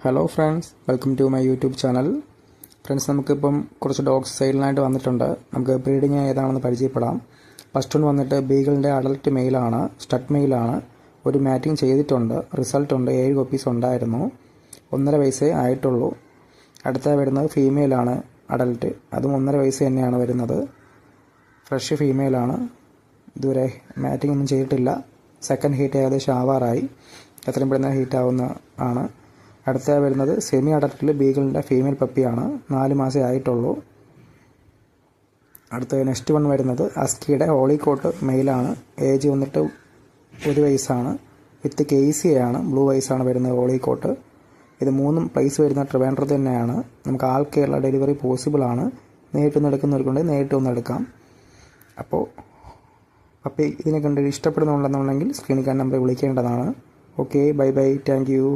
Hello friends, welcome to my YouTube channel. Friends, നമുക്കിപ്പം കുറച്ച് dogs സെയിലിനായിട്ട് വന്നിട്ടുണ്ട്. നമുക്ക് ബ്രീഡിങ് ഏതാണെന്ന് പരിചയപ്പെടാം. ഫസ്റ്റ് വൺ വന്നിട്ട് ബീഗിളിൻ്റെ അഡൽട്ട് മെയിലാണ്, സ്റ്റഡ് മെയിലാണ്. ഒരു മാറ്റിംഗ് ചെയ്തിട്ടുണ്ട്, റിസൾട്ട് ഉണ്ട്. 7 കോപ്പീസ് ഉണ്ടായിരുന്നു. 1.5 വയസ്സേ ആയിട്ടുള്ളൂ. അടുത്ത വരുന്നത് ഫീമെയിലാണ്, അഡൽട്ട്. അതും 1.5 വയസ്സ് തന്നെയാണ് വരുന്നത്. ഫ്രഷ് ഫീമെയിലാണ്. ഇതുവരെ മാറ്റിംഗ് ഒന്നും ചെയ്തിട്ടില്ല. സെക്കൻഡ് ഹീറ്റ് ഏകദേശം ആവാറായി. എത്രയും പെട്ടെന്ന് ഹീറ്റ് ആവുന്ന ആണ്. അടുത്ത വരുന്നത് സെമി അഡൽട്ടിൽ ബീഗിളിൻ്റെ ഫീമെയിൽ പപ്പിയാണ്. 4 മാസമേ ആയിട്ടുള്ളൂ. അടുത്ത നെക്സ്റ്റ് വൺ വരുന്നത് അസ്കിയുടെ ഹോളി കോട്ട് മെയിലാണ്. ഏജ് വന്നിട്ട് 1 വയസ്സാണ്. വിത്ത് കേസിയാണ്. ബ്ലൂ വയസ്സാണ് വരുന്നത് ഹോളി കോട്ട്. ഇത് 3 പ്ലേസ് വരുന്ന ട്രിവാൻഡ്രത്ത് തന്നെയാണ്. നമുക്ക് ആൾ കേരള ഡെലിവറി പോസിബിളാണ്. നേരിട്ടൊന്ന് എടുക്കുന്നവർക്കുണ്ടെങ്കിൽ നേരിട്ട് ഒന്ന് എടുക്കാം. അപ്പോൾ പപ്പി ഇതിനെ കണ്ട് ഇഷ്ടപ്പെടുന്നുണ്ടെന്നുണ്ടെങ്കിൽ സ്ക്രീനിൽ കാണുന്ന നമ്പറിൽ വിളിക്കേണ്ടതാണ്. Okay, bye bye, thank U.